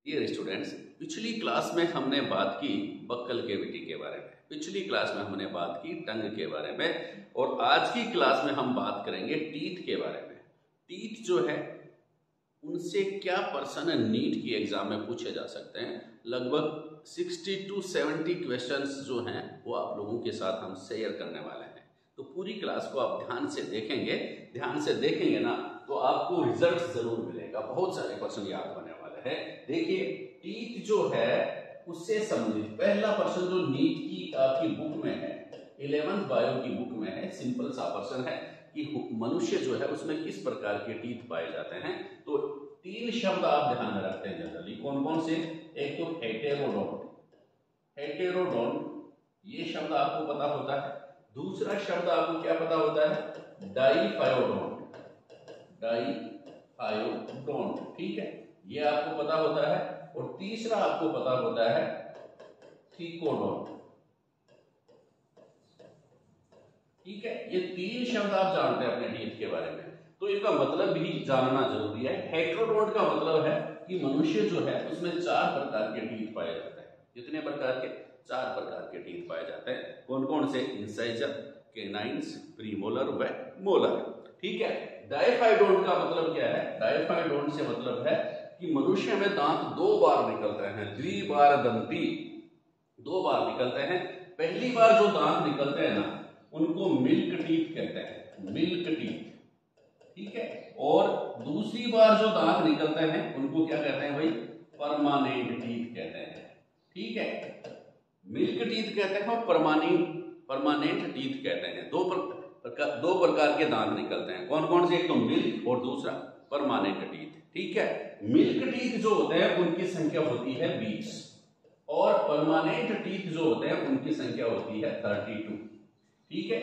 Dear students, पिछली class में हमने बात की बक्कल कैविटी के बारे में, पिछली क्लास में हमने बात की टंग के बारे में, और आज की क्लास में हम बात करेंगे टीथ के बारे में। टीथ जो है उनसे क्या पर्सन नीट की एग्जाम में पूछे जा सकते हैं। लगभग 60 to 70 क्वेश्चंस जो हैं वो आप लोगों के साथ हम शेयर करने वाले हैं। तो पूरी क्लास को आप ध्यान से देखेंगे ना तो आपको रिजल्ट जरूर मिलेगा। बहुत सारे क्वेश्चन याद होने वाले हैं। देखिए, टीथ जो है उससे संबंधित पहला प्रश्न जो नीट की आपकी बुक में है, 11th बायो की बुक में है, सिंपल सा प्रश्न है कि मनुष्य जो है उसमें किस प्रकार के टीथ पाए जाते हैं। तो 3 शब्द आप ध्यान में रखते हैं जनरली, कौन कौन से। एक तो हेटेरोडोंट, ये शब्द आपको पता होता है। दूसरा शब्द आपको क्या पता होता है, डाइफायोडोंट, ठीक है, ये आपको पता होता है। और तीसरा आपको पता होता है थिकोडोंट, ठीक है। ये 3 शब्द आप जानते हैं अपने टीथ के बारे में, तो इनका मतलब भी जानना जरूरी है। हेटेरोडोंट का मतलब है कि मनुष्य जो है उसमें 4 प्रकार के टीथ पाए जाते हैं। कितने प्रकार के? 4 प्रकार के टीथ पाए जाते हैं। कौन कौन से? इंसाइजर, केनाइन्स, प्रीमोलर व मोलर, ठीक है। डाइफाइडोंट का मतलब क्या है? डाइफाइडोंट से मतलब है कि मनुष्य में दांत 2 बार निकलते हैं, द्विबारदंती, 2 बार निकलते हैं। पहली बार जो दांत निकलते हैं ना उनको मिल्क टीथ कहते हैं, मिल्क टीथ, ठीक है। और दूसरी बार जो दांत निकलते हैं उनको क्या कहते हैं भाई? परमानेंट टीथ कहते हैं, ठीक है। मिल्क टीथ कहते हैं और परमानेंट टीथ कहते हैं। दो प्रकार के दांत निकलते हैं। कौन कौन से? एक तो मिल्क और दूसरा परमानेंट टीथ, ठीक है। मिल्क टीथ जो होते हैं उनकी संख्या होती है 20 और परमानेंट टीथ जो होते हैं उनकी संख्या होती है 32, ठीक है।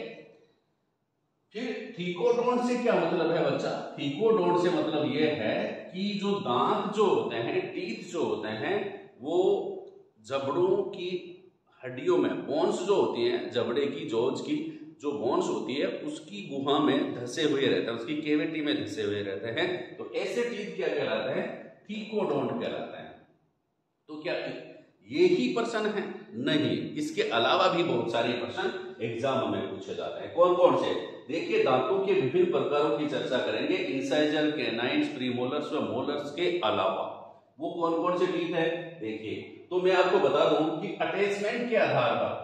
फिर थीकोडोंट से क्या मतलब है बच्चा? थीकोडोंट से मतलब यह है कि जो दांत जो होते हैं, टीथ जो होते हैं, वो जबड़ों की हड्डियों में, बोन्स जो होती हैं, जबड़े की जॉज की जो बोन्स होती है उसकी गुहा में धसे हुए रहते हैं, उसकी कैविटी में धसे हुए रहते हैं। तो ऐसे टीथ क्या कहलाते हैं? थीकोडोंट कहलाते हैं। तो क्या ये ही प्रश्न है? नहीं, इसके अलावा भी बहुत सारे प्रश्न एग्जाम में पूछे जाते हैं। कौन कौन से? देखिए, दांतों के विभिन्न प्रकारों की चर्चा करेंगे। इंसाइजर, कैनाइन्स, प्रीमोलर्स व मोलर्स के अलावा वो कौन कौन से टीथ है देखिए। तो मैं आपको बता दूं कि अटैचमेंट के आधार पर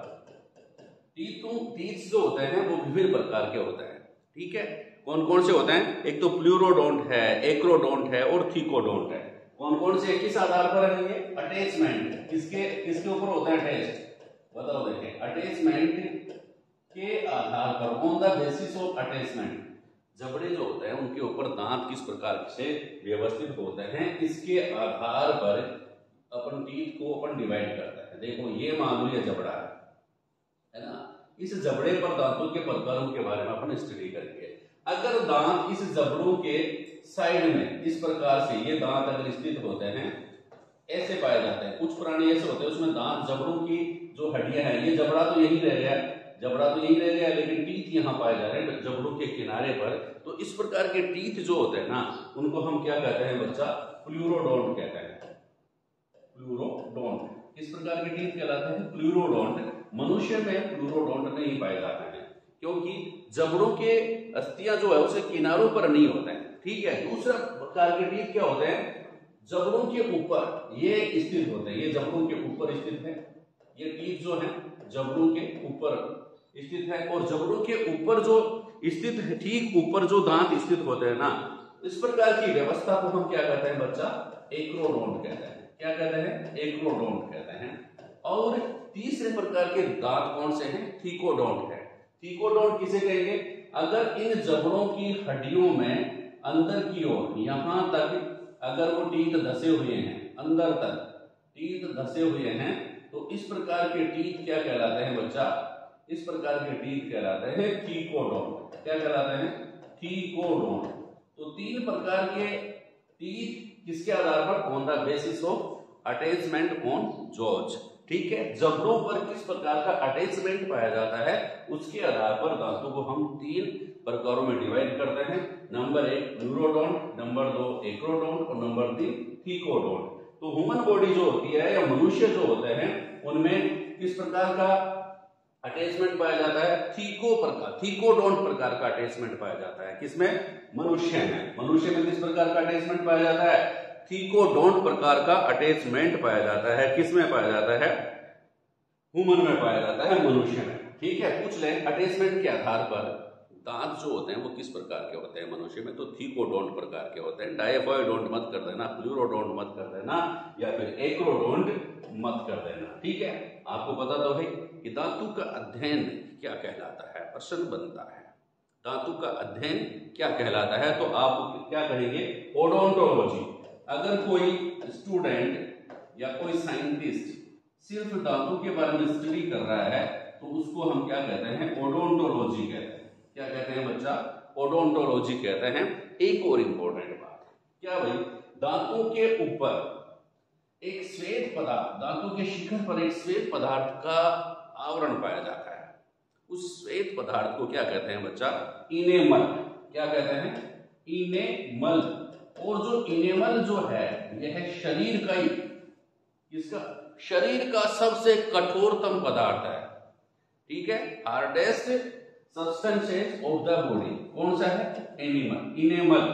टीथ जो होते हैं वो विभिन्न प्रकार के होते हैं, ठीक है। कौन कौन से होते हैं? एक तो प्लूरोडोंट है, एक्रोडोंट है और थीकोडोंट है। कौन कौन से? किस आधार पर है ये? अटैचमेंट। किसके ऊपर होता है अटैच? बताओ। देखिए, अटैचमेंट के आधार पर, on the basis of attachment, जबड़े जो होते हैं उनके ऊपर दांत किस प्रकार से व्यवस्थित होते हैं, इसके आधार पर अपन टीथ को अपन डिवाइड करते हैं। देखो, ये मान लो ये जबड़ा है ना, इस जबड़े पर दांतों के प्रकारों के बारे में अपन स्टडी करेंगे। अगर दांत इस जबड़ों के साइड में इस प्रकार से ये दांत अगर स्थित होते हैं, ऐसे पाए जाते हैं। कुछ प्राणी ऐसे होते हैं उसमें दांत, जबड़ों की जो हड्डियां हैं, ये जबड़ा तो यही रह गया, लेकिन टीथ यहाँ पाए जा रहे हैं जबड़ों के किनारे पर। तो इस प्रकार के टीथ जो होते हैं ना उनको हम क्या कहते हैं बच्चा? प्लूरोडोंट कहते हैं। प्लूरोडोंट किस प्रकार के टीथ कहलाते हैं? प्लूरोडोंट। मनुष्य में प्लूरोडोंट नहीं पाए जाते हैं क्योंकि जबड़ों के अस्थियां जो है उसे किनारों पर नहीं होते हैं, ठीक है। दूसरा प्रकार के टीथ क्या होते हैं? जबड़ों के ऊपर ये स्थित होते हैं, ये जबड़ों के ऊपर स्थित है। ये टीथ जो है जबड़ों के ऊपर स्थित है, और जबड़ों के ऊपर जो स्थित है, ठीक ऊपर जो दांत स्थित होते हैं ना, इस प्रकार की व्यवस्था को हम क्या कहते हैं बच्चा? एक्रोडोंट कहते हैं। क्या कहते हैं? एक्रोडोंट कहते हैं। और तीसरे प्रकार के दांत कौन से हैं? थीकोडोंट है। थीकोडोंट किसे कहेंगे? अगर इन जबड़ों की हड्डियों में अंदर की ओर यहां तक अगर वो टीथ धसे हुए हैं, अंदर तक टीथ धसे हुए हैं, तो इस प्रकार के टीथ क्या कहलाते हैं बच्चा? इस प्रकार के टीथ कहलाते हैं थीकोडोंट। क्या कहलाते हैं? थीकोडोंट। तो 3 प्रकार के टीथ किसके आधार पर? On the basis of attachment on jaws, ठीक है। जबड़ों पर किस प्रकार का अटैचमेंट पाया जाता है उसके आधार पर दांतों को हम 3 प्रकारों में डिवाइड करते हैं। नंबर 1 प्लूरोडोंट, नंबर 2 एक्रोडोंट और नंबर 3 थीकोडोंट। तो ह्यूमन बॉडी जो होती है या मनुष्य जो होते हैं उनमें किस प्रकार का अटैचमेंट पाया जाता है? थीकोडोंट प्रकार का अटैचमेंट पाया जाता है। किसमें? मनुष्य में। मनुष्य में किस प्रकार का अटैचमेंट पाया जाता है? थीकोडोंट प्रकार का अटैचमेंट पाया जाता है। किसमें पाया जाता है? ह्यूमन में पाया जाता है, मनुष्य में। ठीक है, पूछ ले अटैचमेंट के आधार पर दांत जो होते हैं वो किस प्रकार के होते हैं मनुष्य में? तो थीकोडोंट प्रकार के होते हैं। डायफॉइडोंट मत कर देना, प्लूरोडोंट मत कर देना, या फिर एक्रोडोंट मत कर देना। ठीक है, आपको पता तो है कि धातु का अध्ययन क्या कहलाता है? प्रश्न बनता है धातु का अध्ययन क्या कहलाता है? तो आप क्या कहेंगे? ओडोंटोलॉजी। अगर कोई स्टूडेंट या कोई साइंटिस्ट सिर्फ धातु के बारे में स्टडी कर रहा है तो उसको हम क्या कहते हैं? ओडोंटोलॉजी कहते हैं। क्या कहते हैं बच्चा? ओडोंटोलॉजी कहते हैं। एक और इंपॉर्टेंट बात क्या भाई, दांतों के ऊपर एक श्वेत पदार्थ, दांतों के शिखर पर एक श्वेत पदार्थ का आवरण पाया जाता है। उस श्वेत पदार्थ को क्या कहते हैं बच्चा? इनेमल। क्या कहते हैं? इनेमल। और जो इनेमल जो है यह शरीर का ही, इसका शरीर का सबसे कठोरतम पदार्थ है। ठीक है, hardest substances of the body कौन सा है? Animal, enamel.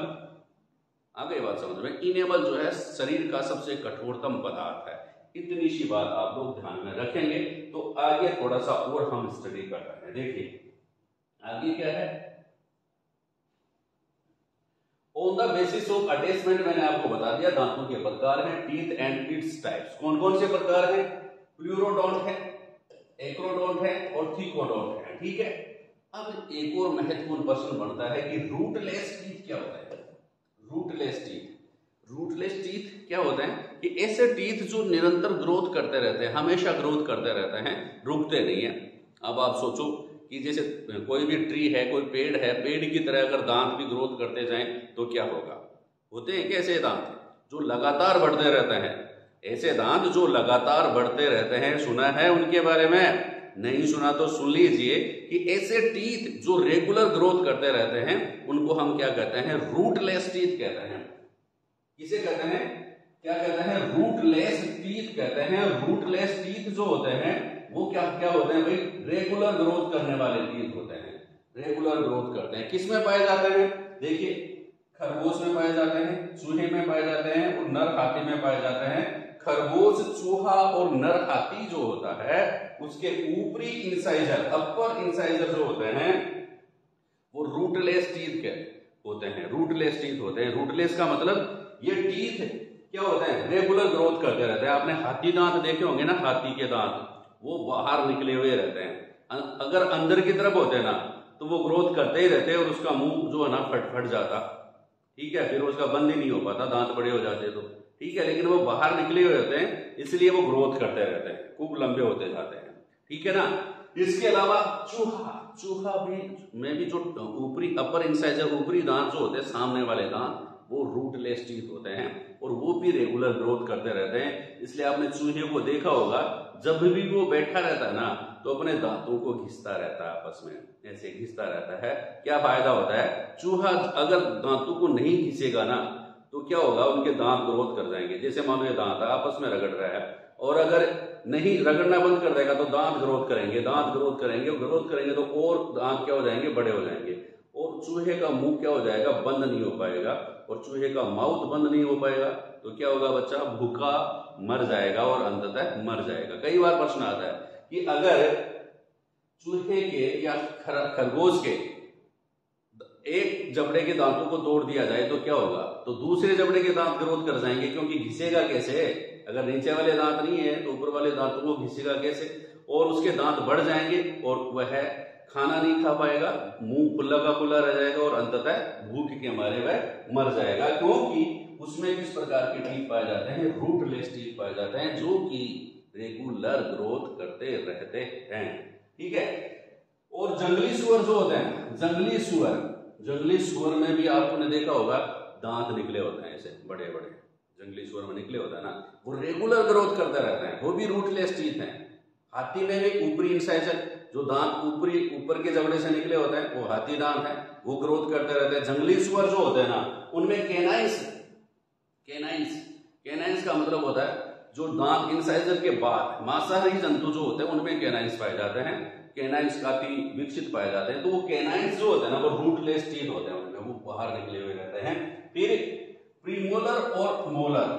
आगे बात समझ में, इनेमल जो है शरीर का सबसे कठोरतम पदार्थ है। इतनी सी बात आप लोग ध्यान में रखेंगे तो आगे थोड़ा सा और हम स्टडी कर रहे हैं। देखिए आगे क्या है? On the basis of attachment मैंने आपको बता दिया दांतों के प्रकार हैं, टीथ एंड इट्स टाइप्स। कौन कौन से प्रकार हैं? प्लूरोडोंट है, एक्रोडोंट है और थीकोडोंट है। ठीक है, अब एक और महत्वपूर्ण प्रश्न बनता है कि रूटलेस टीथ क्या होता है? Rootless teeth. रूटलेस टीथ क्या होते हैं? कि ऐसे टीथ जो निरंतर ग्रोथ करते रहते हैं, हमेशा ग्रोथ करते रहते हैं, रुकते नहीं है। अब आप सोचो कि जैसे कोई भी ट्री है, कोई पेड़ है, पेड़ की तरह अगर दांत भी ग्रोथ करते जाएं तो क्या होगा? होते हैं कैसे दांत जो लगातार बढ़ते रहते हैं? ऐसे दांत जो लगातार बढ़ते रहते हैं, सुना है उनके बारे में? नहीं सुना तो सुन लीजिए कि ऐसे टीथ जो रेगुलर ग्रोथ करते रहते हैं उनको हम क्या कहते हैं? रूटलेस टीथ कहते हैं। किसे कहते हैं? क्या कहते हैं? रूटलेस टीथ कहते हैं। रूटलेस टीथ जो होते हैं वो क्या क्या होते हैं भाई? रेगुलर ग्रोथ करने वाले टीथ होते हैं। रेगुलर ग्रोथ करते हैं। किस में पाए जाते हैं? देखिए खरगोश में पाए जाते हैं, चूहे में पाए जाते हैं और नर हाथी में पाए जाते हैं। खरगोश, चूहा और नर हाथी जो होता है उसके ऊपरी इंसाइजर, अपर इंसाइजर जो होते हैं वो रूटलेस टीथ के होते हैं। रूटलेस टीथ होते हैं। रूटलेस का मतलब ये टीथ क्या होते हैं? रेगुलर ग्रोथ करते रहते हैं। आपने हाथी दांत देखे होंगे ना, हाथी के दांत वो बाहर निकले हुए रहते हैं। अगर अंदर की तरफ होते हैं ना तो वो ग्रोथ करते ही रहते हैं और उसका मुंह जो है ना फट जाता। ठीक है, फिर उसका बंद ही नहीं हो पाता, दांत बड़े हो जाते तो। ठीक है, लेकिन वो बाहर निकले हुए होते हैं इसलिए वो ग्रोथ करते रहते हैं, खूब लंबे होते जाते हैं। ठीक है ना। इसके अलावा चूहा में भी जो ऊपरी अपर इंसाइजर, ऊपरी दांत जो होते हैं, सामने वाले दांत, वो रूटलेस टीथ होते हैं और वो भी रेगुलर ग्रोथ करते रहते हैं। इसलिए आपने चूहे को देखा होगा, जब भी वो बैठा रहता है ना तो अपने दांतों को घिसता रहता है, आपस में ऐसे घिसता रहता है। क्या फायदा होता है? चूहा अगर दांतों को नहीं घिसेगा ना तो क्या होगा? उनके दांत ग्रोथ कर जाएंगे। जैसे मानो ये दांत आपस में रगड़ रहा है और अगर नहीं रगड़ना बंद कर देगा तो दांत ग्रोथ करेंगे, दांत ग्रोथ करेंगे, ग्रोथ करेंगे तो और दांत क्या हो जाएंगे? बड़े हो जाएंगे। और चूहे का मुंह क्या हो जाएगा? बंद नहीं हो पाएगा। और चूहे का माउथ बंद नहीं हो पाएगा तो क्या होगा बच्चा? भूखा मर जाएगा और अंततः मर जाएगा। कई बार प्रश्न आता है कि अगर चूहे के या खरगोश के एक जबड़े के दांतों को तोड़ दिया जाए तो क्या होगा? तो दूसरे जबड़े के दांत ग्रोथ कर जाएंगे, क्योंकि घिसेगा कैसे? अगर नीचे वाले दांत नहीं है तो ऊपर वाले दांतों को घिसेगा कैसे? और उसके दांत बढ़ जाएंगे और वह खाना नहीं खा पाएगा, मुंह खुला का खुला रह जाएगा और अंततः भूख के मारे वह मर जाएगा। क्योंकि उसमें किस प्रकार के टीथ पाए जाते हैं? रूटलेस टीथ पाए जाते हैं जो कि रेगुलर ग्रोथ करते रहते हैं। ठीक है। और जंगली सुअर जो होते हैं, जंगली सुअर में भी आपने देखा होगा दांत निकले होते हैं, ऐसे बड़े बड़े जंगली सुअर में निकले होता है ना, वो रेगुलर ग्रोथ करते रहते हैं, वो भी रूटलेस टीथ हैं। हाथी में भी ऊपरी इंसाइजर जो दांत ऊपर के जबड़े से निकले होते हैं वो हाथी दांत है, वो ग्रोथ करते रहते हैं। जंगली सुअर जो होते हैं ना उनमें कैनाइंस का मतलब होता है जो दांत इंसाइजर के बाद मांसाहारी जंतु जो होते हैं उनमें कैनाइंस पाए जाते हैं। कैनाइंस काफी विकसित पाए जाते हैं। तो वो कैनाइंस जो होते हैं ना वो रूटलेस टीथ होते हैं, उनमें वो बाहर निकले हुए रहते हैं। फिर प्रीमोलर और मोलर,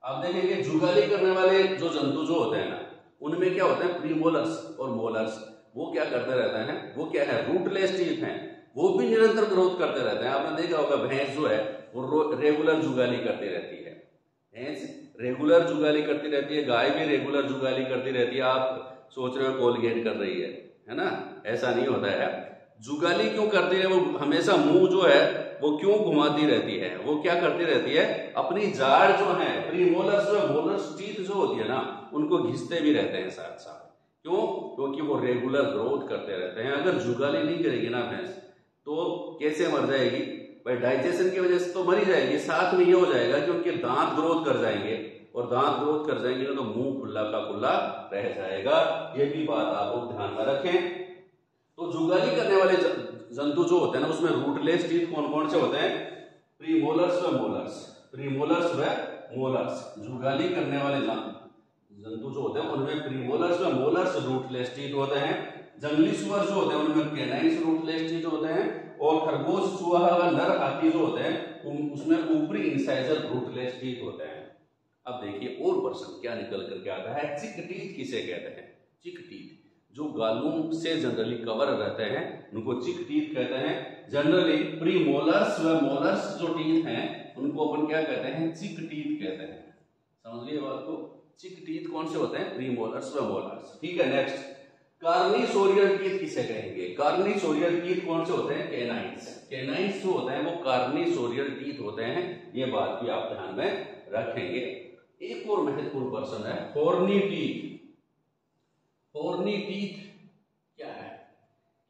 आप देखेंगे जुगाली करने वाले जो जंतु जो होते हैं ना उनमें क्या होता है, प्रीमोलर्स और मोलर्स, वो क्या करते रहते हैं, वो क्या है, रूटलेस टीथ हैं, वो भी निरंतर ग्रोथ करते रहते हैं। आपने देखा होगा भैंस जो है वो रेगुलर जुगाली करती रहती है, भैंस रेगुलर जुगाली करती रहती है, गाय भी रेगुलर जुगाली करती रहती है। आप सोच रहे हो कोलगेट कर रही है ना, ऐसा नहीं होता है। जुगाली क्यों करती है, वो हमेशा मुंह जो है वो क्यों घुमाती रहती है, वो क्या करती रहती है, अपनी जाड़ जो है प्रीमोलर्स जो मोलर्स टीथ जो होती है ना उनको घिसते भी रहते हैं साथ साथ। क्यों, क्योंकि वो रेगुलर ग्रोथ करते रहते हैं। अगर जुगाली नहीं करेगी ना भैंस तो कैसे मर जाएगी भाई, डाइजेशन की वजह से तो मरी जाएगी, साथ में ये हो जाएगा कि उनके दांत ग्रोथ कर जाएंगे, और दांत ग्रोथ कर जाएंगे ना तो मुंह खुला का खुला रह जाएगा। ये भी बात आप लोग ध्यान में रखें। तो जुगाली करने वाले जंतु जो होते हैं ना उसमें रूटलेस टीथ कौन कौन से होते हैं, प्रीमोलर्स व मोलर्स, प्रीमोलर्स व मोलर्स। जुगाली करने वाले जंतु जो होते हैं उनमें प्रीमोलर्स व मोलर्स रूटलेस टीथ होते हैं। जंगली सुअर जो होते हैं उनमें कैनाइंस रूटलेस टीथ होते हैं। और खरगोश, चूहा व नर हाथी जो होते हैं उसमें ऊपरी इंसाइजर रूटलेस टीथ होते हैं। अब देखिए और प्रश्न क्या निकल करके आता है, चिक टीथ किसे कहते हैं। चिक टीथ जो गालों से जनरली कवर रहते हैं उनको चिक टीथ कहते हैं। जनरली प्रीमोलर्स व मोलर्स जो टीथ हैं उनको अपन क्या कहते हैं, चिक टीथ कहते हैं। समझ लिए बात को, चिक टीथ कौन से होते हैं, प्रीमोलर्स व मोलर्स। ठीक है, नेक्स्ट कार्निसोरियल टीथ किसे कहेंगे। कार्निसोरियल टीथ कौन से होते हैं, कैनाइंस। कैनाइंस जो होते हैं वो कार्निसोरियल टीथ होते हैं, ये बात भी आप ध्यान में रखेंगे। एक और महत्वपूर्ण प्रश्न है, हॉर्नी टीथ। हॉर्नी टीथ क्या है,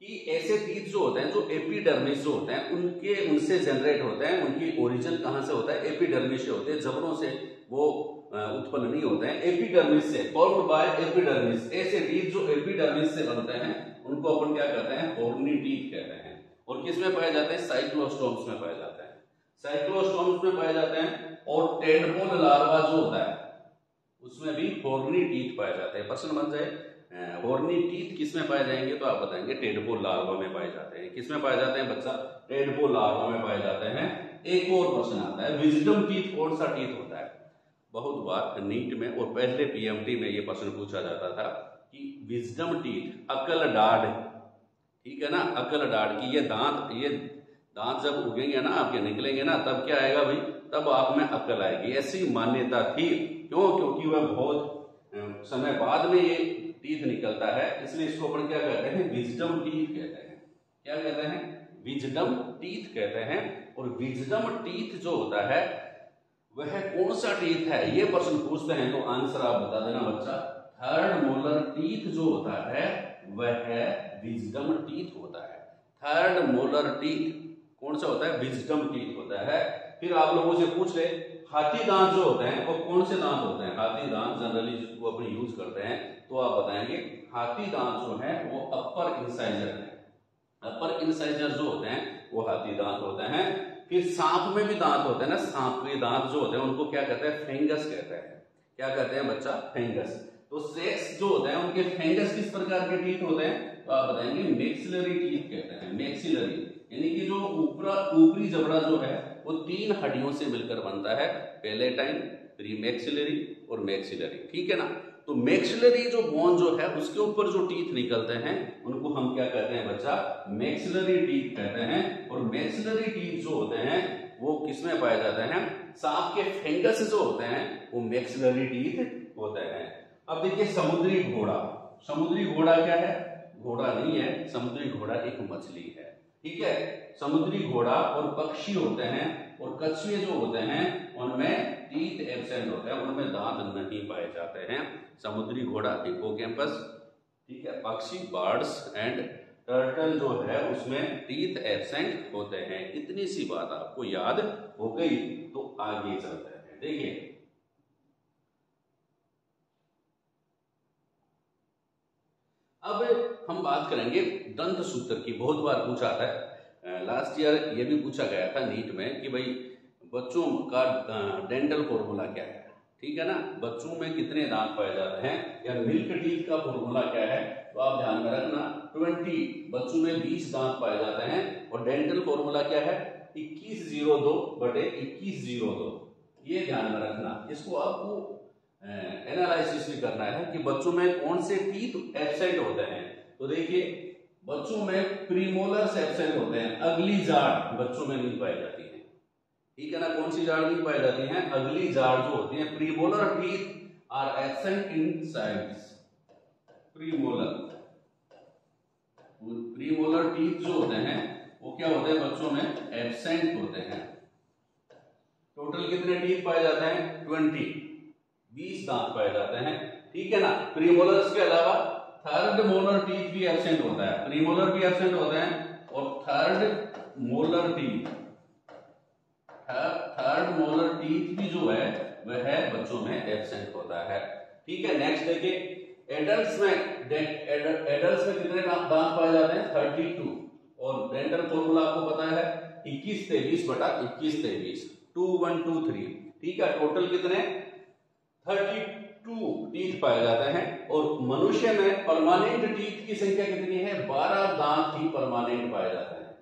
कि ऐसे टीथ जो होते हैं जो एपिडर्मिस जो होते हैं उनसे जनरेट होते हैं। उनकी ओरिजिन कहां से होता है, एपिडर्मिस से होते हैं, जबड़ों से वो उत्पन्न नहीं होते हैं, एपिडर्मिस से, फॉर्म्ड बाय एपिडर्मिस। ऐसे टीथ जो एपिडर्मिस से बनते हैं उनको अपन क्या कहते हैं, हॉर्नी टीथ कहते हैं। और किसमें पाए जाते हैं, साइक्लोस्टोम्स में पाए जाते हैं, साइक्लोस्टोम्स में पाए जाते हैं। और टेडपोल लार्वा जो होता है उसमें भी हॉर्नी टीथ पाए जाते हैं। प्रश्न बन जाए हॉर्नी टीथ किसमें पाए जाएंगे, तो आप बताएंगे टेडपोल लार्वा में पाए जाते हैं। किसमें पाए जाते हैं बच्चा, टेडपोल लार्वा में पाए जाते हैं। एक और प्रश्न आता है, विजडम टीथ कौन सा टीथ होता है। बहुत बार नीट में और पहले पीएमटी में ये प्रश्न पूछा जाता था कि विजडम टीथ, अकल डाढ़, ठीक है ना, अकल डाढ़ की ये दांत जब उगेंगे ना आपके निकलेंगे ना तब क्या आएगा भाई, तब आप में अकल आएगी, ऐसी मान्यता थी। क्यों, क्योंकि वह बहुत समय बाद में ये टीथ निकलता है, इसलिए इसको अपन क्या कहते हैं, विजडम टीथ कहते हैं। क्या कहते हैं, विजडम टीथ कहते हैं। और विजडम टीथ जो होता है वह कौन सा टीथ है, ये प्रश्न पूछते हैं तो आंसर आप बता देना बच्चा। थर्ड मोलर टीथ जो होता है वह विजडम टीथ होता है। थर्ड मोलर टीथ कौन सा होता है, विजडम टीथ होता है। फिर आप लोगों से पूछ ले, हाथी दांत जो होते हैं वो कौन से दांत होते हैं। हाथी दांत जनरली जिसको अपन यूज करते हैं तो आप बताएंगे हाथी दांत जो है वो अपर इंसाइजर है। अपर इंसाइजर जो होते हैं वो हाथी दांत होते हैं। फिर सांप में भी दांत होते हैं ना, सांप के दांत जो होते हैं उनको क्या कहते हैं, फेंगस कहते हैं। क्या कहते हैं बच्चा, फेंगस। तो सेक्स जो होते हैं उनके फेंगस किस प्रकार के टीथ होते हैं, तो आप बताएंगे मैक्सिलरी टीथ कहते हैं। मैक्सिलरी यानी कि जो ऊपरी जबड़ा जो है वो 3 हड्डियों से मिलकर बनता है, पैलेटाइन, प्रीमैक्सिलरी और मैक्सिलरी। ठीक है ना। तो मैक्सिलरी जो बोन जो है उसके ऊपर जो टीथ निकलते हैं उनको हम क्या कहते हैं बच्चा, मैक्सिलरी टीथ कहते हैं। और मैक्सिलरी टीथ जो होते हैं वो किसमें पाए जाते हैं, सांप के फेंगस जो होते हैं वो मैक्सिलरी टीथ होते हैं। अब देखिए समुद्री घोड़ा। समुद्री घोड़ा क्या है, घोड़ा नहीं है, समुद्री घोड़ा एक मछली है। ठीक है, समुद्री घोड़ा और पक्षी होते हैं और कछुए जो होते हैं उनमें टीथ एब्सेंट होते हैं, उनमें दांत नहीं पाए जाते हैं। समुद्री घोड़ा हिप्पोकैम्पस, ठीक है, पक्षी बर्ड्स एंड टर्टल जो है उसमें टीथ एब्सेंट होते हैं। इतनी सी बात आपको याद हो गई तो आगे चलते हैं। देखिए अब हम बात करेंगे दंत सूत्र की। बहुत बार पूछा था, लास्ट ईयर ये भी पूछा गया था नीट में कि भाई बच्चों का डेंटल फॉर्मूला क्या है, ठीक है ना। बच्चों में कितने दांत पाए जाते हैं, या मिल्क टीथ का फॉर्मूला क्या है, तो आप ध्यान में रखना 20, बच्चों में 20 दांत पाए जाते हैं। और डेंटल फॉर्मूला क्या है, 2102/2102, ये ध्यान में रखना। इसको आपको एनालिसिस भी करना है कि बच्चों में कौन से टीथ एब्सेंट होते हैं। तो देखिए, बच्चों में प्रीमोलर्स एब्सेंट होते हैं, अगली जाड़ बच्चों में नहीं पाई जाती है, ठीक है ना। कौन सी जाड़ नहीं पाई जाती है, अगली जाड़ जो होती है। Premolar teeth are absent in sides, premolar teeth जो होते हैं वो क्या होते हैं, बच्चों में एब्सेंट होते हैं। टोटल कितने टीथ पाए जाते हैं, 20 दांत पाए जाते हैं, ठीक है ना। प्रीमोलर्स के अलावा थर्ड मोलर टीथ भी एब्सेंट होता है, प्रीमोलर भी एब्सेंट होते हैं, और थर्ड मोलर टीथ भी जो है वह बच्चों में एब्सेंट होता है, ठीक है। नेक्स्ट देखिए, एडल्ट्स में कितने दांत पाए जाते हैं, 32। और डेंटल फॉर्मूला आपको पता है 21-23/21-23, 2-1-2-3, ठीक है। टोटल कितने 32 टीथ पाए जाते हैं। और मनुष्य में परमानेंट टीथ की संख्या कितनी है, 12 दांत ही परमानेंट पाए जाते हैं,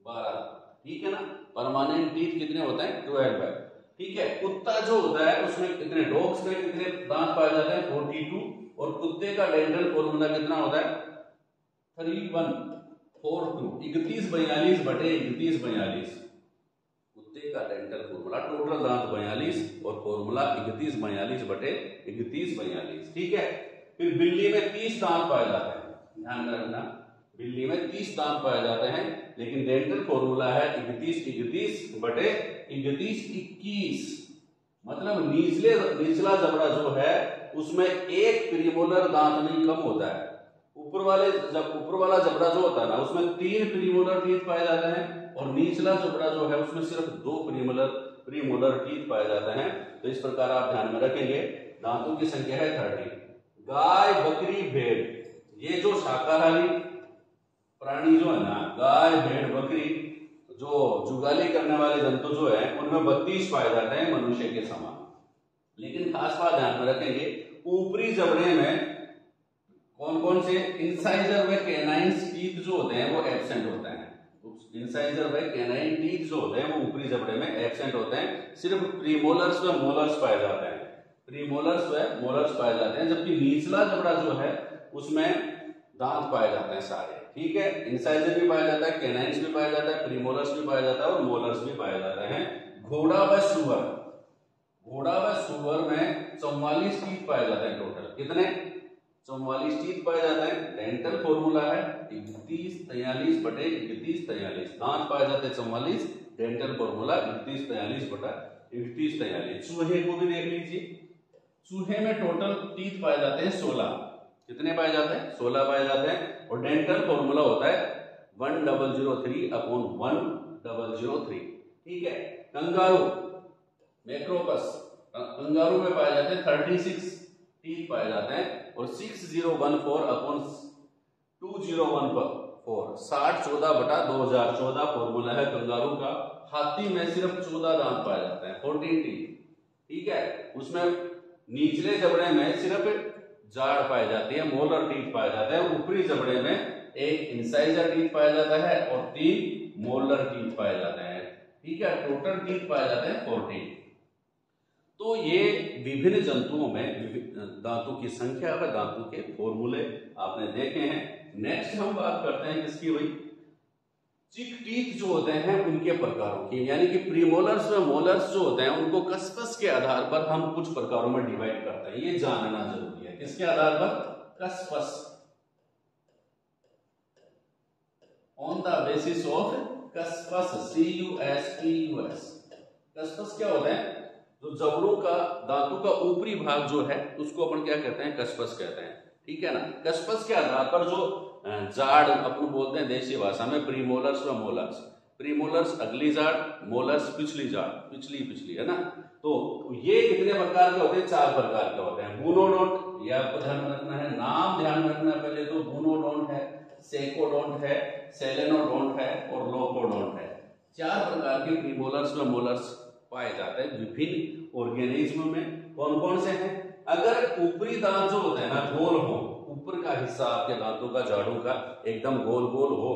12, ठीक है ना। परमानेंट टीथ कितने होते हैं, 12 है, ठीक है। कुत्ता जो होता है उसमें कितने, डॉग्स में कितने दांत पाए जाते हैं, 42। और कुत्ते का डेंटल फॉर्मूला कितना होता है, 3142, 3142/3142, कुत्ते का डेंटल फॉर्मूला। टोटल दांत 42 और फॉर्मूला 3142/3142, ठीक है। फिर बिल्ली में 30 दांत पाए जाते हैं, ध्यान में रखना, बिल्ली में 30 दांत पाए जाते हैं, लेकिन डेंटल फॉर्मूला है 31-31/3121। मतलब निचला जबड़ा जो है उसमें एक प्रीमोलर दांत नहीं कम होता है। ऊपर वाला जबड़ा जो होता है ना उसमें 3 प्रीमोलर टीथ पाए जाते हैं, और निचला जबड़ा जो है उसमें सिर्फ 2 प्रीमोलर टीथ पाए जाते हैं। तो इस प्रकार आप ध्यान में रखेंगे, दांतों की संख्या है 30। गाय, बकरी, भेड़, ये जो शाकाहारी प्राणी जो है ना, गाय, भेड़, बकरी, जो जुगाली करने वाले जंतु जो है उनमें 32 पाए जाते हैं मनुष्य के समान। लेकिन खास बात ध्यान में रखेंगे, ऊपरी जबड़े में कौन कौन से इंसाइजर व कैनाइन्स टीथ जो होते हैं वो एब्सेंट होते हैं। इंसाइजर व कैनाइन टीथ जो होते हैं वो ऊपरी जबड़े में एब्सेंट होते हैं, सिर्फ प्रीमोलर्स व मोलर्स पाए जाते हैं, प्रीमोलर्स व मोलर्स पाए जाते हैं। जबकि निचला जबड़ा जो है उसमें दांत पाए जाते हैं सारे, ठीक है। इंसाइजर भी पाया जाता है, कैनाइन्स भी पाया जाता है, प्रीमोलर्स भी पाया जाता है, और मोलर्स भी पाए जाते हैं। घोड़ा व सुअर में 44 टीथ पाए जाते हैं। टोटल कितने, 44 टीथ पाए जाते हैं। डेंटल फॉर्मूला है 31-43/31-43, दांत पाए जाते हैं 44, डेंटल फॉर्मूला 31-43/31-43। चूहे को भी देख लीजिए, चूहे में टोटल टीथ पाए जाते हैं 16, कितने पाए जाते हैं, 16 पाए जाते हैं। और डेंटल फॉर्मूला होता है 1003/1003, ठीक है। कंगारू, मैक्रोपस, कंगारू में पाए जाते हैं 36 टीथ पाए जाते हैं, और 6014/2014, 6014/2014 फॉर्मूला है कंगारू का। हाथी में सिर्फ 14 दांत पाए जाते हैं, 14 टीथ, ठीक है। उसमें निचले जबड़े में सिर्फ जाड़ पाई जाती है, मोलर टीथ पाए जाते हैं। ऊपरी जबड़े में एक इंसाइजर टीथ पाया जाता है और 3 मोलर टीथ पाए जाते हैं, ठीक है। टोटल टीथ पाए जाते हैं 14। तो ये विभिन्न जंतुओं में दांतों की संख्या व दांतों के फॉर्मूले आपने देखे हैं। नेक्स्ट हम बात करते हैं किसकी, भाई चिक टीथ जो होते हैं उनके प्रकारों की, यानी कि प्रीमोलर्स व मोलर्स जो होते हैं उनको कस्पस के आधार पर हम कुछ प्रकारों में डिवाइड करते हैं, ये जानना जरूरी है। किसके आधार पर, कस्पस, ऑन द बेसिस ऑफ कस्पस, CUSPUS। कस्पस क्या होता है, तो जबड़ों का, दांतों का ऊपरी भाग जो है उसको अपन क्या कहते हैं, कस्पस कहते हैं, ठीक है ना। कस्पस के आधार पर जो जाड़ अपन बोलते हैं देसी भाषा में, प्रीमोलर्स व मोलर्स, प्रीमोलर्स अगली जाड़, मोलर्स पिछली जाड़, पिछली है ना। तो ये कितने प्रकार के होते हैं, 4 प्रकार के होते हैं। बूनोडोंट, ये आपको ध्यान में रखना है, नाम ध्यान में रखना है पहले तो। बूनोडोंट है, सेकोडोंट है, सेलेनोडोंट है और लोकोडोंट है। 4 प्रकार के प्रीमोलर्स व मोलर्स पाए जाते हैं विभिन्न ऑर्गेनिज्म में। कौन कौन से हैं? अगर ऊपरी दांत जो होते हैं ना गोल हो, ऊपर का हिस्सा आपके दांतों का झाड़ू का एकदम गोल गोल हो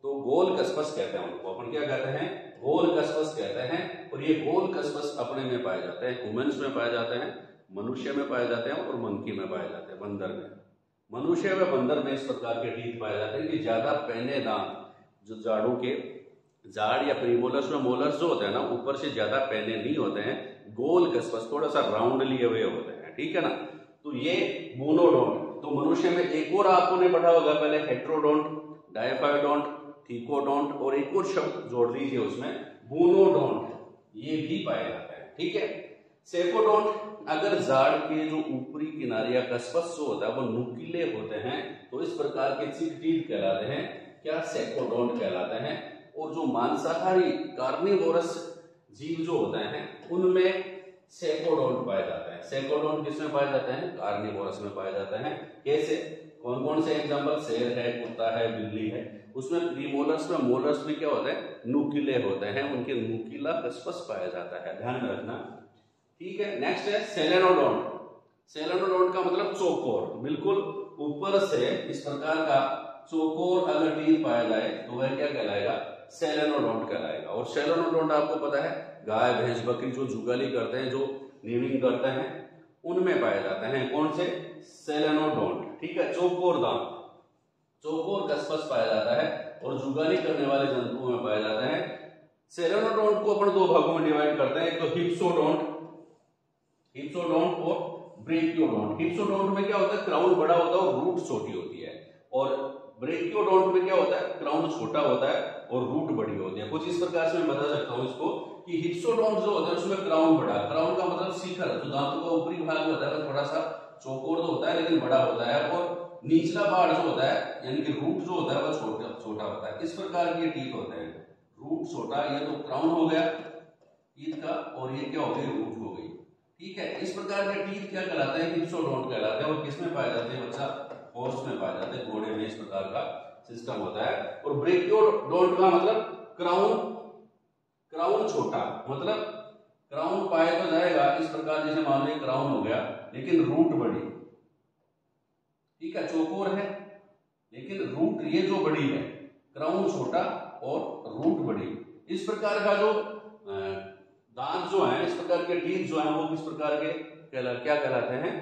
तो गोल कस्पस कहते हैं उनको। अपन क्या कहते हैं? गोल कस्पस कहते हैं। और ये गोल कस्पस अपने में पाए जाते हैं, ह्यूमंस में पाए जाते हैं, मनुष्य में पाए जाते हैं और मंकी में पाए जाते हैं, बंदर में। मनुष्य व बंदर में इस प्रकार के टीथ पाए जाते हैं कि ज्यादा पैने दांत जो झाड़ू के झाड़ या प्रीमोलर्स में मोलर्स जो होते हैं ना ऊपर से ज्यादा पैने नहीं होते हैं, गोल कस्पस थोड़ा सा राउंड लिए हुए होते हैं, ठीक है ना। तो ये मोनोडोंट। तो मनुष्य में एक और आपको ने पढ़ा होगा पहले, हेट्रोडोंट, डायफायोडोंट, थीकोडोंट और एक और शब्द जोड़ लीजिए उसमें बोनोडोंट, ये भी पाए जाते हैं, ठीक है। सेकोडोंट, अगर झाड़ के जो ऊपरी किनारे या कस्पस जो होता है वो नुकीले होते हैं तो इस प्रकार के चिक टीथ कहलाते हैं, क्या? सेकोडोंट कहलाते हैं। और जो मांसाहारी कार्निवोरस जीव जो होते हैं उनमें सेकोडोंट पाए जाते हैं। सेकोडोंट किसमें पाए जाते हैं? कार्निवोरस में पाए जाते हैं। कैसे? कौन कौन से एग्जांपल? शेर है, कुत्ता है, बिल्ली है। उसमें प्रीमोलर्स में मोलर्स में क्या होते हैं? नुकीले होते हैं, उनके नुकीला कस्पस पाया जाता है, ध्यान में रखना, ठीक है। नेक्स्ट है सेलेनोडोंट। सेलेनोडोंट का मतलब चौकोर, बिल्कुल ऊपर से इस प्रकार का चौकोर अगर टीथ पाया जाए तो वह क्या कहलाएगा? सेलेनोडोंट कहलाएगा। और सेलेनोडोंट आपको पता है गाय भैंस बकरी जो जुगाली करते हैं, जो नीविंग करते हैं, उनमें पाए जाते हैं। कौन से? सेलेनोडोंट, ठीक है। चौकोर दांत, चौकोर कस्पस पाया जाता है और जुगाली करने वाले जंतुओं में पाया जाता है। सेलेनोडोंट को अपन 2 भागों में डिवाइड करते हैं, एक तो हिप्सोडोंट और ब्रेकियोडोंट। हिप्सोडोंट में क्या होता है? क्राउन बड़ा होता है और रूट छोटी होती है। और ब्रेकियोडोंट में क्या होता है? क्राउन छोटा होता है और रूट बड़ी होती है। कुछ इस प्रकार से मैं बता सकता हूं इसको कि हिप्सोडोंट जो होता है उसमें क्राउन बड़ा, क्राउन का मतलब शिखर, जो दांतों का ऊपरी भाग होता है थोड़ा सा चौकोर तो होता है लेकिन बड़ा होता है, और निचला पार्ट जो होता है यानी कि रूट जो होता है वह छोटा होता है। इस प्रकार के टीथ होते हैं, रूट छोटा, ये तो क्राउन हो गया टीथ का, और ये क्या हो गई? रूट हो गई, ठीक है। इस प्रकार के टीथ क्या कहलाते हैं? हिप्सोडोंट कहलाते हैं। और किसमें पाए जाते हैं बच्चा? हॉर्स में पाए जाते हैं, घोड़े में इस प्रकार का सिस्टम होता है। और ब्रेकियोडोंट का मतलब क्राउन छोटा, मतलब क्राउन पाए तो जाएगा इस प्रकार, जैसे मान लो क्राउन हो गया लेकिन रूट बड़ी, ठीक है। चौकोर है लेकिन रूट ये जो बड़ी है, क्राउन छोटा और रूट बड़ी। इस प्रकार का जो दांत जो है, इस प्रकार के टीथ जो है वो किस प्रकार के क्या कहलाते हैं?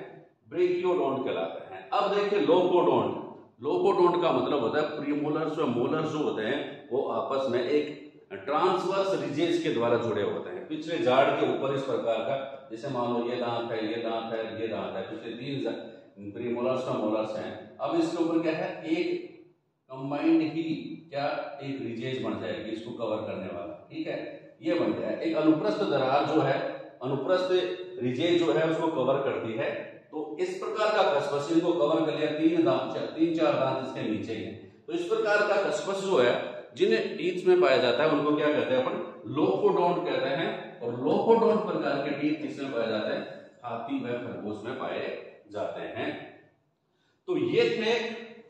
ब्रेकियोडोंट कहलाते हैं। अब देखिए लोकोडोंट। लोकोडोंट का मतलब होता है प्रीमोलर्स और मोलर्स जो होते हैं वो आपस में एक ट्रांसवर्स रिजेज के द्वारा जुड़े होते हैं, पिछले झाड़ के ऊपर इस प्रकार का, जैसे मान लो ये दांत है, ये दांत है, ये दांत है, पिछले 3 प्रीमोलर्स और मोलर्स हैं। अब इसके ऊपर क्या है? एक कंबाइंड ही क्या एक रिजेज बन जाएगी इसको कवर करने वाला, ठीक है, ये बन गया। एक अनुप्रस्थ दरार जो है, अनुप्रस्थ रिजेज जो है उसको कवर करती है। तो इस प्रकार का कस्पस इनको कवर कर लिया, 3-4 दांत इसके नीचे हैं। तो इस प्रकार का कस्पस जो है जिन टीथ में पाया जाता है उनको क्या कहते हैं? अपन लोकोडोंट कहते हैं। और लोकोडोंट प्रकार के टीथ किसमें पाए जाते हैं? हाथी व खरगोश में पाए जाते हैं। तो ये थे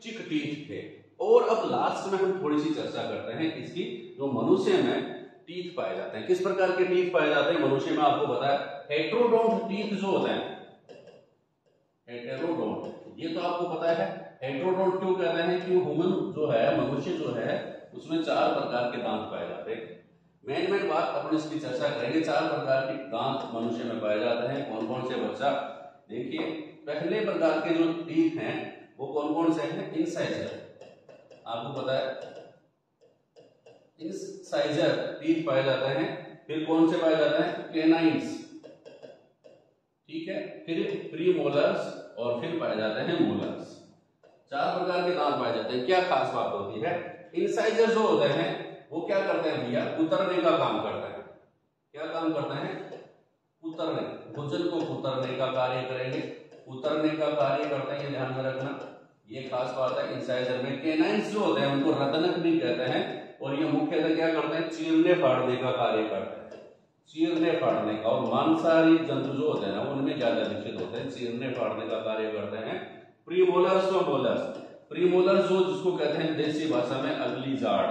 चिक टीथ थे। और अब लास्ट में हम थोड़ी सी चर्चा करते हैं इसकी, जो मनुष्य में टीथ पाए जाते हैं। किस प्रकार के टीथ पाए जाते हैं मनुष्य में? आपको बताया हेटेरोडोंट टीथ जो होते हैं, हेटेरोडोंट, ये तो आपको पता है। हेटेरोडोंट क्यों कहते हैं? कि ह्यूमन जो है, मनुष्य जो है, उसमें 4 प्रकार के दांत पाए जाते हैं। मेन बात अपन इसकी चर्चा करेंगे। 4 प्रकार के दांत मनुष्य में पाए जाते हैं। कौन कौन से बच्चा? देखिए, पहले प्रकार के जो टीथ हैं वो कौन कौन से हैं? इंसाइजर, आपको पता है इंसाइजर टीथ पाए जाते हैं। फिर कौन से पाए जाते हैं? कैनाइन्स, ठीक है। फिर प्रीमोलर्स और फिर पाए जाते हैं मोलर्स। 4 प्रकार के दांत पाए जाते हैं। क्या खास बात होती है? इंसाइजर जो होते हैं वो क्या करते हैं भैया? कुतरने का काम करते हैं। क्या काम करते हैं? कुतरने, भोजन को कुतरने का कार्य करेंगे, कुतरने का कार्य करते हैं, ये ध्यान में रखना, ये खास बात है इंसाइजर में। कैनाइन्स जो होते हैं उनको रदनक भी कहते हैं। और ये मुख्यतः क्या करते हैं? चीरने फाड़ने का कार्य करते हैं, चीरने फाड़ने का। और मांसाहारी जंतु जो होते हैं ना उनमें ज्यादा विकसित होते हैं, चीरने फाड़ने का कार्य करते हैं। प्रीमोलर्स और मोलर्स, प्रीमोलर्स जो जिसको कहते हैं देसी भाषा में अगली जाड़,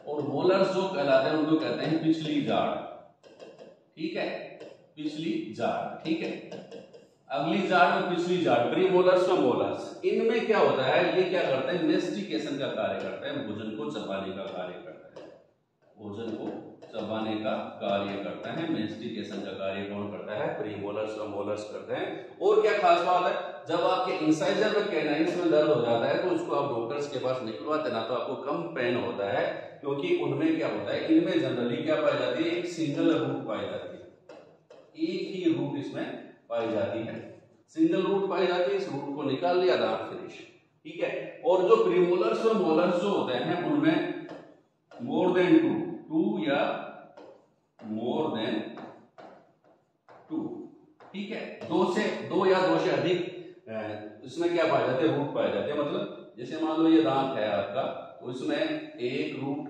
और मोलर्स जो कहलाते हैं उनको कहते हैं पिछली जाड़। ठीक है, पिछली जाड़। ठीक है, अगली जाड़ और पिछली जाड़, प्रीमोलर्स और मोलर्स, इनमें क्या होता है, ये क्या करते हैं, मेस्टिकेशन का कार्य करते हैं, भोजन को चबाने का कार्य करते हैं, भोजन को चबाने का कार्य करता है। मेस्टिकेशन का कार्य कौन करता है, प्रीमोलर्स और मोलर्स करते हैं। और क्या खास बात है, जब आपके इंसाइजर में कैनाइन्स में दर्द हो जाता है तो उसको आप डॉक्टर्स के पास निकलवाते ना, तो आपको कम पेन होता है, क्योंकि उनमें क्या होता है, इनमें जनरली क्या पाई जाती है, एक सिंगल रूट पाई जाती है, एक ही रूट इसमें पाई जाती है, सिंगल रूट पाई जाती है। इस रूट को निकाल लिया, दांत फिनिश। ठीक है, और जो प्रीमोलर्स और मोलर्स जो होते हैं उनमें मोर देन टू या मोर देन टू, ठीक है, दो या दो से अधिक इसमें क्या पाए जाते हैं, रूट पाए जाते हैं। मतलब जैसे मान लो ये दांत है आपका, तो इसमें एक रूट,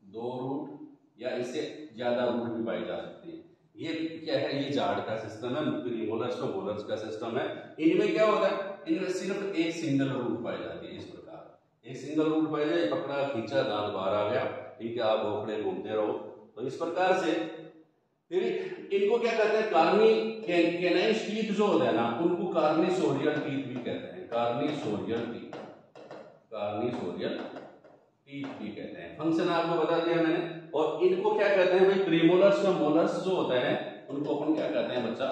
दो रूट या इससे ज्यादा रूट भी पाई जा सकती है। ये क्या है, ये जाड़ का सिस्टम है, प्रीमोलर्स और मोलर्स का सिस्टम है। इनमें क्या होता है, इनमें सिर्फ एक सिंगल रूट पाई जाती है। इस प्रकार एक सिंगल रूट पाई जाए, पकड़ा खींचा, दांत बाहर आ गया, ठीक है, आप भोखड़े घूमते रहो। तो इस प्रकार से फिर इनको क्या कहते हैं, कैनाइन टीथ जो होता है ना, उनको कार्निसोरियल टीथ भी कहते हैं, कार्निसोरियल टीथ, कार्निसोरियल टीथ भी कहते हैं। फंक्शन आपको बता दिया मैंने। और इनको क्या कहते हैं भाई, प्रीमोलर्स और मोलर्स जो होता है उनको अपन क्या कहते हैं बच्चा,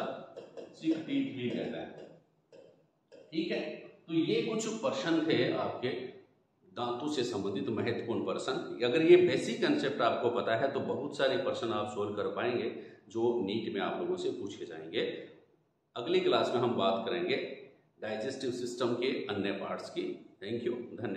चिक टीथ भी कहते हैं। ठीक है, तो ये कुछ प्रश्न थे आपके दांतों से संबंधित महत्वपूर्ण प्रश्न। अगर ये बेसिक कंसेप्ट आपको पता है तो बहुत सारे प्रश्न आप सोल्व कर पाएंगे जो नीट में आप लोगों से पूछे जाएंगे। अगली क्लास में हम बात करेंगे डाइजेस्टिव सिस्टम के अन्य पार्ट्स की। थैंक यू, धन्यवाद।